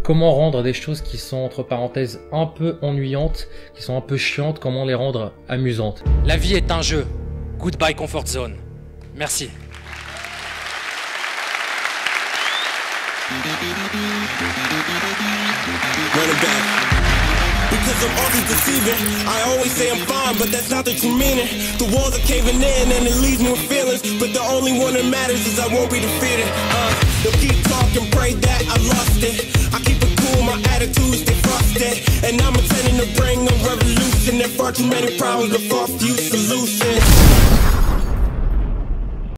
comment rendre des choses qui sont entre parenthèses un peu ennuyantes, qui sont un peu chiantes, comment les rendre amusantes. La vie est un jeu. Goodbye comfort zone. Merci. Because I'm always deceiving. I always say I'm fine, but that's not the true meaning. The walls are caving in and it leaves me with feelings. But the only one that matters is I won't be defeated. They'll keep talking, pray that I lost it. I keep it cool, my attitude stay frosted. And I'm intending to bring a revolution. There far too many problems, but far few solutions.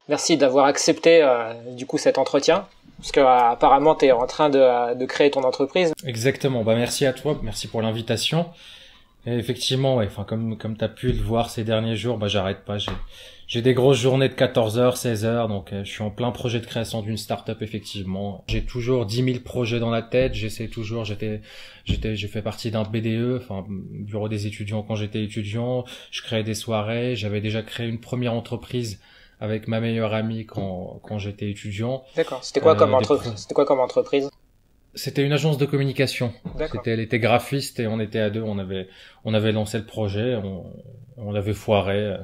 Merci d'avoir accepté du coup cet entretien. Parce que apparemment tu es en train de créer ton entreprise. Exactement. Bah merci à toi, merci pour l'invitation. Et effectivement, ouais, enfin comme tu as pu le voir ces derniers jours, bah j'arrête pas. J'ai des grosses journées de 14h, 16h, donc je suis en plein projet de création d'une start-up effectivement. J'ai toujours 10 000 projets dans la tête. J'essaie toujours. J'ai fait partie d'un BDE, enfin bureau des étudiants quand j'étais étudiant. Je créais des soirées. J'avais déjà créé une première entreprise avec ma meilleure amie quand j'étais étudiant. D'accord. C'était quoi comme entreprise? C'était une agence de communication. Elle était graphiste et on était à deux. On avait lancé le projet. On l'avait foiré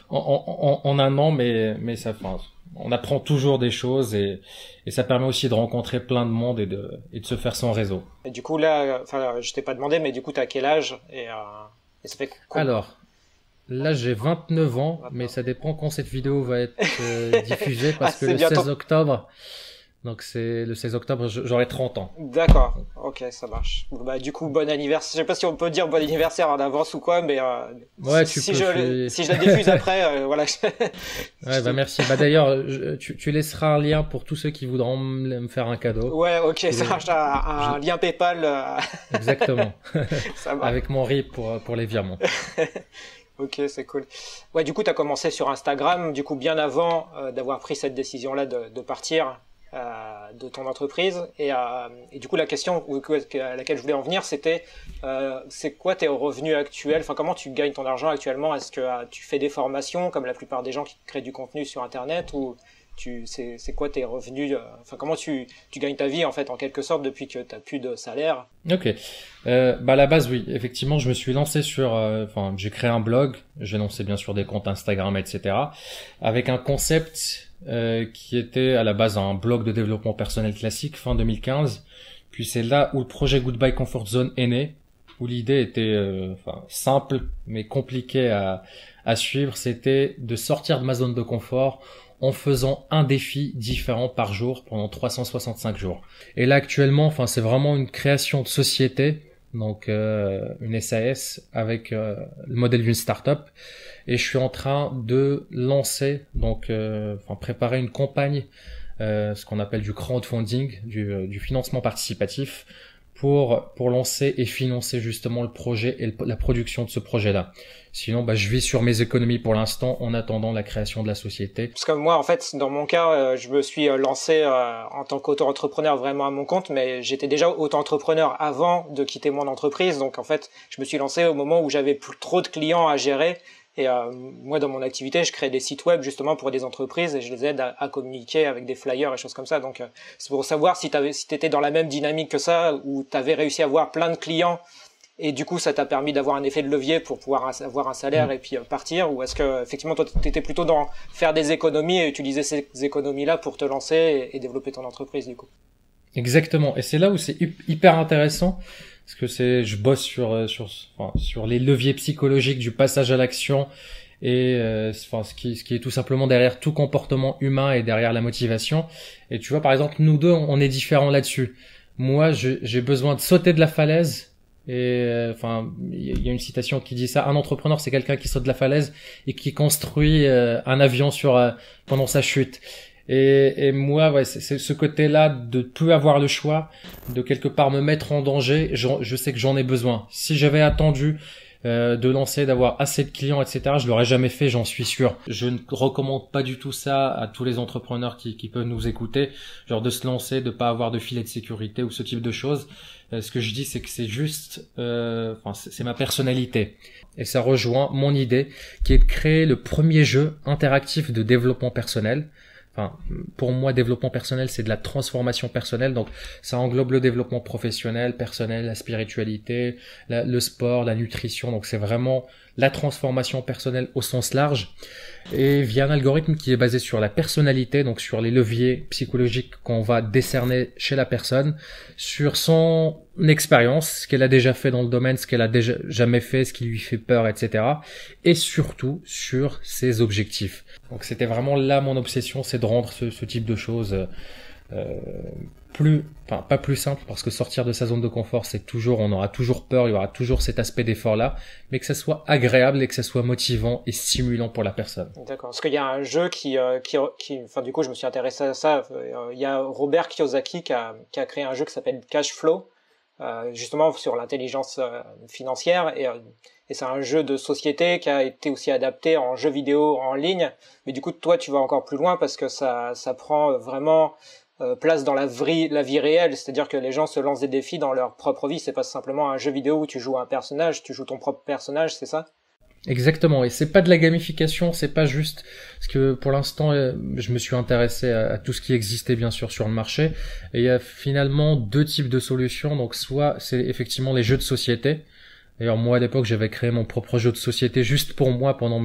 en un an, mais ça, enfin, on apprend toujours des choses et ça permet aussi de rencontrer plein de monde et de se faire son réseau. Et du coup là, enfin, je t'ai pas demandé, mais du coup t'as quel âge et ça fait quoi? Alors. Là, j'ai 29 ans, mais ça dépend quand cette vidéo va être diffusée, parce que le 16 octobre, donc c'est le 16 octobre, j'aurai 30 ans. D'accord, ok, ça marche. Bah, du coup, bon anniversaire. Je sais pas si on peut dire bon anniversaire en avance ou quoi, mais ouais, si je la diffuse après, voilà. Ouais, bah merci. Bah d'ailleurs, tu laisseras un lien pour tous ceux qui voudront me faire un cadeau. Ouais, ok, ça marche. Un lien PayPal. Exactement. Ça marche. Avec mon RIB pour les virements. Ok, c'est cool. Ouais, du coup, tu as commencé sur Instagram, du coup, bien avant d'avoir pris cette décision-là de partir de ton entreprise. Et du coup, la question à laquelle je voulais en venir, c'était c'est quoi tes revenus actuels? Enfin, comment tu gagnes ton argent actuellement? Est-ce que tu fais des formations comme la plupart des gens qui créent du contenu sur Internet, ou c'est quoi tes revenus? Enfin, comment tu gagnes ta vie en fait, en quelque sorte, depuis que t'as plus de salaire? Ok. Bah à la base, oui, effectivement, je me suis lancé sur, enfin, j'ai créé un blog, j'ai lancé bien sûr des comptes Instagram, etc., avec un concept qui était à la base un blog de développement personnel classique fin 2015. Puis c'est là où le projet Goodbye Comfort Zone est né, où l'idée était, enfin, simple mais compliquée à suivre. C'était de sortir de ma zone de confort en faisant un défi différent par jour pendant 365 jours. Et là actuellement, enfin, c'est vraiment une création de société, donc une SAS avec le modèle d'une start-up, et je suis en train de lancer, donc enfin préparer une campagne, ce qu'on appelle du crowdfunding, du financement participatif, pour lancer et financer justement le projet et la production de ce projet-là. Sinon, bah, je vis sur mes économies pour l'instant en attendant la création de la société. Parce que moi, en fait, dans mon cas, je me suis lancé en tant qu'auto-entrepreneur vraiment à mon compte, mais j'étais déjà auto-entrepreneur avant de quitter mon entreprise. Donc, en fait, je me suis lancé au moment où j'avais plus trop de clients à gérer. Et moi, dans mon activité, je crée des sites web justement pour des entreprises et je les aide à communiquer avec des flyers et choses comme ça. Donc, c'est pour savoir si t'étais dans la même dynamique que ça, où t'avais réussi à avoir plein de clients et du coup, ça t'a permis d'avoir un effet de levier pour pouvoir avoir un salaire et puis partir, ou est-ce que effectivement, toi, t'étais plutôt dans faire des économies et utiliser ces économies-là pour te lancer et développer ton entreprise du coup? Exactement. Et c'est là où c'est hyper intéressant. Parce que je bosse sur les leviers psychologiques du passage à l'action et enfin ce qui est tout simplement derrière tout comportement humain et derrière la motivation. Et tu vois, par exemple, nous deux, on est différents là-dessus. Moi, j'ai besoin de sauter de la falaise. Et enfin, il y a une citation qui dit ça: un entrepreneur, c'est quelqu'un qui saute de la falaise et qui construit un avion pendant sa chute. Et moi, ouais, c'est ce côté-là de plus avoir le choix, de quelque part me mettre en danger. Je sais que j'en ai besoin. Si j'avais attendu de lancer, d'avoir assez de clients, etc., je l'aurais jamais fait, j'en suis sûr. Je ne recommande pas du tout ça à tous les entrepreneurs qui peuvent nous écouter, genre de se lancer, de pas avoir de filet de sécurité ou ce type de choses. Ce que je dis, c'est que c'est juste, enfin, c'est ma personnalité. Et ça rejoint mon idée, qui est de créer le premier jeu interactif de développement personnel. enfin, pour moi, développement personnel, c'est de la transformation personnelle. Donc, ça englobe le développement professionnel, personnel, la spiritualité, le sport, la nutrition. Donc, c'est vraiment la transformation personnelle au sens large. Et via un algorithme qui est basé sur la personnalité, donc sur les leviers psychologiques qu'on va décerner chez la personne, sur son expérience, ce qu'elle a déjà fait dans le domaine, ce qu'elle a déjà jamais fait, ce qui lui fait peur, etc. Et surtout sur ses objectifs. Donc c'était vraiment là mon obsession, c'est de rendre ce type de choses pas plus simple, parce que sortir de sa zone de confort, c'est toujours, on aura toujours peur, il y aura toujours cet aspect d'effort là, mais que ça soit agréable et que ça soit motivant et stimulant pour la personne. D'accord. Parce qu'il y a un jeu qui, enfin, du coup, je me suis intéressé à ça. Il y a Robert Kiyosaki qui a créé un jeu qui s'appelle Cash Flow, justement sur l'intelligence financière, et c'est un jeu de société qui a été aussi adapté en jeu vidéo en ligne. Mais du coup, toi, tu vas encore plus loin parce que ça prend vraiment place dans la vie réelle, c'est-à-dire que les gens se lancent des défis dans leur propre vie. C'est pas simplement un jeu vidéo où tu joues un personnage, tu joues ton propre personnage, c'est ça? Exactement, et c'est pas de la gamification, c'est pas juste, parce que pour l'instant je me suis intéressé à tout ce qui existait bien sûr sur le marché, et il y a finalement deux types de solutions. Donc soit c'est effectivement les jeux de société. D'ailleurs, moi, à l'époque, j'avais créé mon propre jeu de société juste pour moi pendant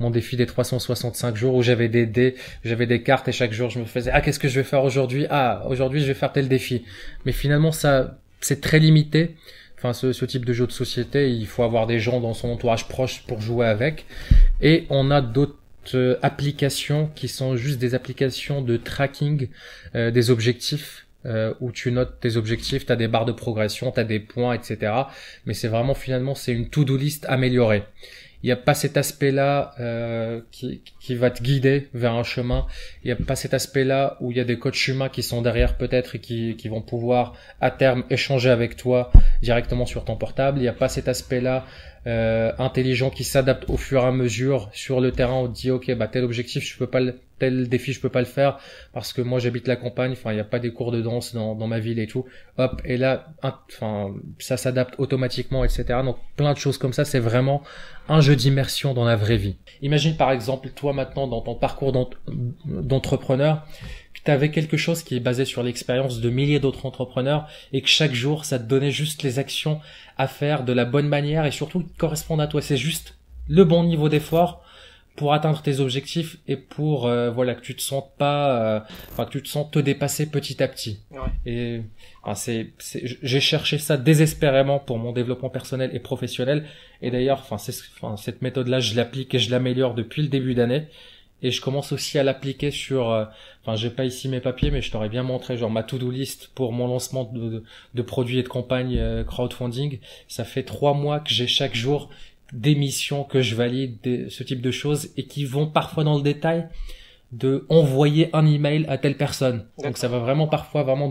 mon défi des 365 jours, où j'avais des dés, j'avais des cartes, et chaque jour, je me faisais, qu'est-ce que je vais faire aujourd'hui? Aujourd'hui, je vais faire tel défi. Mais finalement, ça, c'est très limité. Enfin, ce type de jeu de société, il faut avoir des gens dans son entourage proche pour jouer avec. Et on a d'autres applications qui sont juste des applications de tracking des objectifs, où tu notes tes objectifs, t'as des barres de progression, t'as des points, etc. Mais c'est vraiment, finalement, c'est une to-do list améliorée. Il n'y a pas cet aspect-là qui va te guider vers un chemin. Il n'y a pas cet aspect-là où il y a des coachs humains qui sont derrière peut-être et qui vont pouvoir à terme échanger avec toi directement sur ton portable. Il n'y a pas cet aspect-là intelligent qui s'adapte au fur et à mesure sur le terrain. On te dit ok, tel objectif tel défi je peux pas le faire parce que moi j'habite la campagne, enfin il y a pas des cours de danse dans ma ville et tout, hop, et là ça s'adapte automatiquement, etc. Donc plein de choses comme ça, c'est vraiment un jeu d'immersion dans la vraie vie. Imagine par exemple toi maintenant dans ton parcours d'entrepreneur que tu avais quelque chose qui est basé sur l'expérience de milliers d'autres entrepreneurs et que chaque jour ça te donnait juste les actions à faire de la bonne manière et surtout qui correspondent à toi. C'est juste le bon niveau d'effort pour atteindre tes objectifs et pour que tu te sentes pas que tu te sens te dépasser petit à petit. Ouais. Et j'ai cherché ça désespérément pour mon développement personnel et professionnel, et d'ailleurs cette méthode là je l'applique et je l'améliore depuis le début d'année, et je commence aussi à l'appliquer sur j'ai pas ici mes papiers mais je t'aurais bien montré genre ma to-do list pour mon lancement de produits et de campagnes crowdfunding. Ça fait 3 mois que j'ai chaque jour des missions que je valide, ce type de choses, et qui vont parfois dans le détail de envoyer un email à telle personne. Donc ça va vraiment parfois vraiment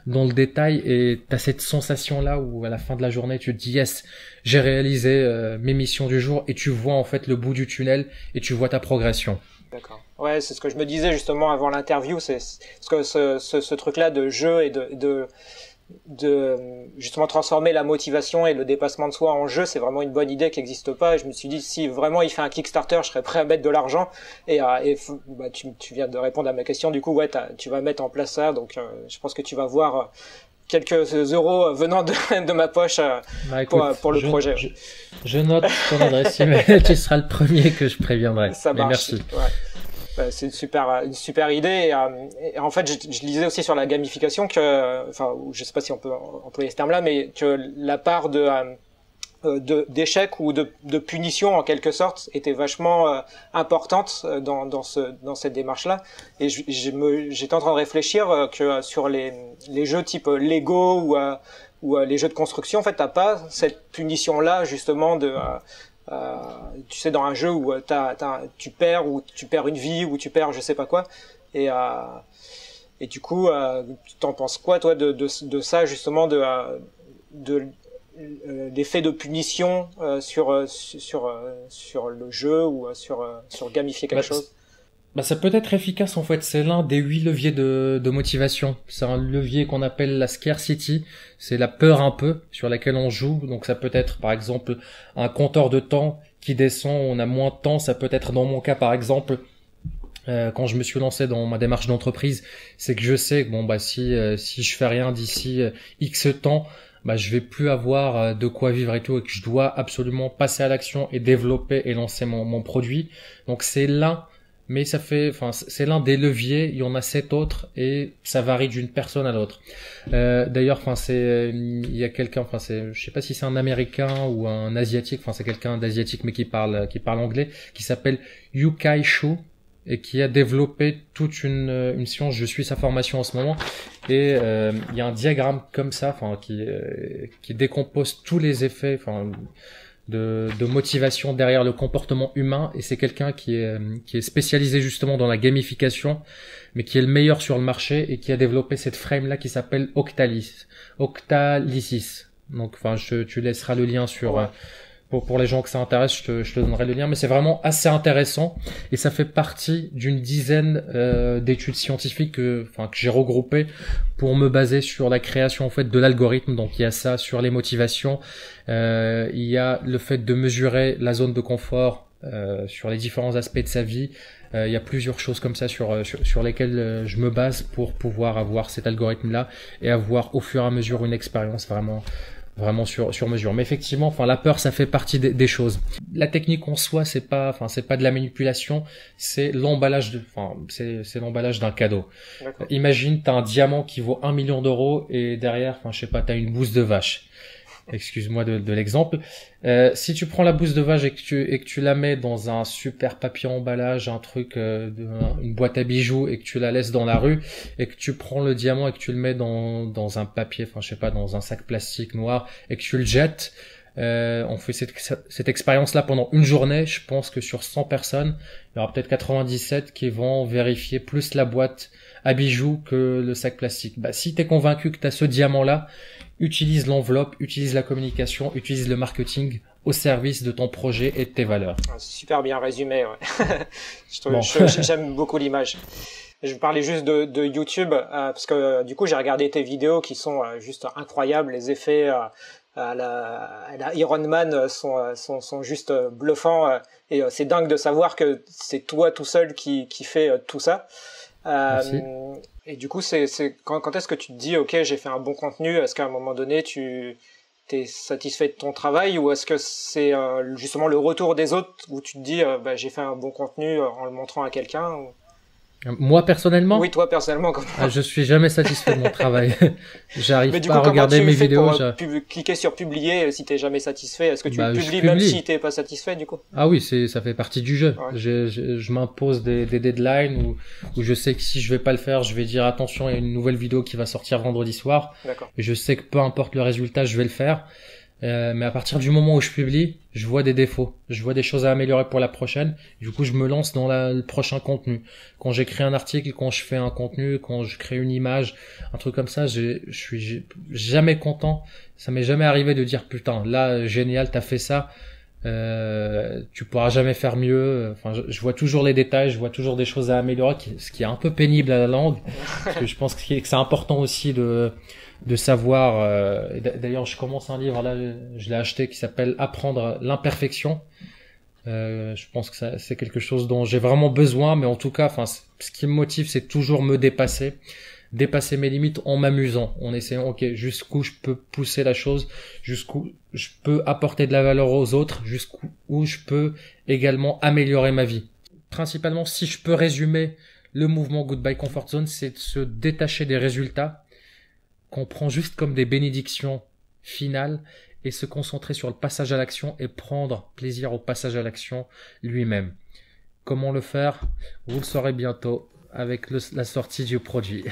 dans le détail, et t'as cette sensation là où à la fin de la journée tu te dis yes, j'ai réalisé mes missions du jour, et tu vois en fait le bout du tunnel et tu vois ta progression. D'accord. Ouais, c'est ce que je me disais justement avant l'interview, c'est parce que ce truc là de jeu et de justement transformer la motivation et le dépassement de soi en jeu, c'est vraiment une bonne idée qui n'existe pas. Et je me suis dit, si vraiment il fait un Kickstarter, je serais prêt à mettre de l'argent. Et tu viens de répondre à ma question. Du coup, ouais, tu vas mettre en place ça. Donc, je pense que tu vas voir quelques euros venant de ma poche écoute, pour le projet. Je note ton adresse email. Tu seras le premier que je préviendrai. Ça marche. Merci. Ouais. C'est une super idée, et en fait je lisais aussi sur la gamification que, je sais pas si on peut employer ce terme-là, mais que la part d'échec ou de punition en quelque sorte était vachement importante dans cette démarche-là. Et j'étais en train de réfléchir que sur les jeux type Lego ou les jeux de construction, en fait t'as pas cette punition-là justement tu sais, dans un jeu où tu perds une vie, ou tu perds je sais pas quoi, et du coup t'en penses quoi toi de ça justement, de l'effet de punition sur le jeu, ou sur gamifier quelque chose? Ça peut être efficace en fait, c'est l'un des 8 leviers de motivation. C'est un levier qu'on appelle la scarcity, c'est la peur un peu sur laquelle on joue. Donc ça peut être par exemple un compteur de temps qui descend, on a moins de temps, ça peut être dans mon cas par exemple quand je me suis lancé dans ma démarche d'entreprise, c'est que je sais que bon bah si je fais rien d'ici X temps, bah je vais plus avoir de quoi vivre et tout, et que je dois absolument passer à l'action et développer et lancer mon produit. Donc c'est c'est l'un des leviers. Il y en a 7 autres et ça varie d'une personne à l'autre. D'ailleurs, il y a quelqu'un, je sais pas si c'est un Américain ou un Asiatique, c'est quelqu'un d'asiatique mais qui parle anglais, qui s'appelle Yukai Shu, et qui a développé toute une science. Je suis sa formation en ce moment, et il y a un diagramme comme ça, qui décompose tous les effets, de motivation derrière le comportement humain. Et c'est quelqu'un qui est spécialisé justement dans la gamification, mais qui est le meilleur sur le marché, et qui a développé cette frame là qui s'appelle Octalysis. Donc tu laisseras le lien sur pour les gens que ça intéresse, je te donnerai le lien, mais c'est vraiment assez intéressant, et ça fait partie d'une dizaine d'études scientifiques que j'ai regroupées pour me baser sur la création en fait de l'algorithme. Donc il y a ça sur les motivations, il y a le fait de mesurer la zone de confort sur les différents aspects de sa vie. Il y a plusieurs choses comme ça sur lesquelles je me base pour pouvoir avoir cet algorithme là et avoir au fur et à mesure une expérience vraiment sur mesure. Mais effectivement, la peur, ça fait partie des choses. La technique en soi, c'est pas de la manipulation, c'est l'emballage c'est l'emballage d'un cadeau. Imagine, t'as un diamant qui vaut 1 million d'euros, et derrière, t'as une bouse de vache. Excuse-moi de l'exemple. Si tu prends la bouse de vache et que tu la mets dans un super papier emballage, un truc, une boîte à bijoux, et que tu la laisses dans la rue, et que tu prends le diamant et que tu le mets dans un papier, dans un sac plastique noir, et que tu le jettes, on fait cette expérience-là pendant une journée. Je pense que sur 100 personnes, il y aura peut-être 97 qui vont vérifier plus la boîte à bijoux que le sac plastique. Si t'es convaincu que t'as ce diamant-là, utilise l'enveloppe, utilise la communication, utilise le marketing au service de ton projet et de tes valeurs. Super bien résumé, ouais. J'aime beaucoup l'image. Je parlais juste de YouTube, parce que du coup j'ai regardé tes vidéos qui sont juste incroyables. Les effets à la Iron Man sont juste bluffants, et c'est dingue de savoir que c'est toi tout seul qui fait tout ça. Merci. Et du coup, quand est-ce que tu te dis, ok, j'ai fait un bon contenu? Est-ce qu'à un moment donné, tu t'es satisfait de ton travail, ou est-ce que c'est justement le retour des autres où tu te dis, j'ai fait un bon contenu en le montrant à quelqu'un ou... Moi personnellement? Oui, toi personnellement. Je suis jamais satisfait de mon travail. J'arrive Mais du pas coup, à regarder mes vidéos. Cliquer sur publier si t'es jamais satisfait. Est-ce que tu publies je publie même si t'es pas satisfait du coup? Ah oui, ça fait partie du jeu. Ouais. Je m'impose des deadlines où je sais que si je vais pas le faire, je vais dire attention, il y a une nouvelle vidéo qui va sortir vendredi soir. D'accord. Et je sais que peu importe le résultat, je vais le faire. Mais à partir du moment où je publie, je vois des défauts, je vois des choses à améliorer pour la prochaine. Du coup, je me lance dans le prochain contenu. Quand j'écris un article, quand je fais un contenu, quand je crée une image, un truc comme ça, je suis jamais content. Ça m'est jamais arrivé de dire putain, là génial, t'as fait ça. Tu pourras jamais faire mieux. Je vois toujours les détails, je vois toujours des choses à améliorer, ce qui est un peu pénible à la langue, parce que je pense que c'est important aussi de savoir. D'ailleurs, je commence un livre là, je l'ai acheté, qui s'appelle Apprendre l'imperfection. Je pense que c'est quelque chose dont j'ai vraiment besoin, mais en tout cas, ce qui me motive, c'est toujours me dépasser mes limites en m'amusant, en essayant, ok, jusqu'où je peux pousser la chose, jusqu'où je peux apporter de la valeur aux autres, jusqu'où je peux également améliorer ma vie. Principalement, si je peux résumer le mouvement Goodbye Comfort Zone, c'est de se détacher des résultats qu'on prend juste comme des bénédictions finales, et se concentrer sur le passage à l'action et prendre plaisir au passage à l'action lui-même. Comment le faire? Vous le saurez bientôt avec la sortie du produit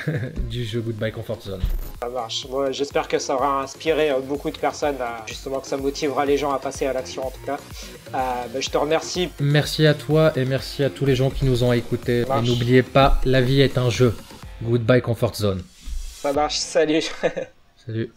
du jeu Goodbye Comfort Zone. Ça marche. Bon, j'espère que ça aura inspiré beaucoup de personnes, justement que ça motivera les gens à passer à l'action en tout cas. Je te remercie. Merci à toi et merci à tous les gens qui nous ont écoutés. Et n'oubliez pas, la vie est un jeu. Goodbye Comfort Zone. Ça marche, salut. Salut.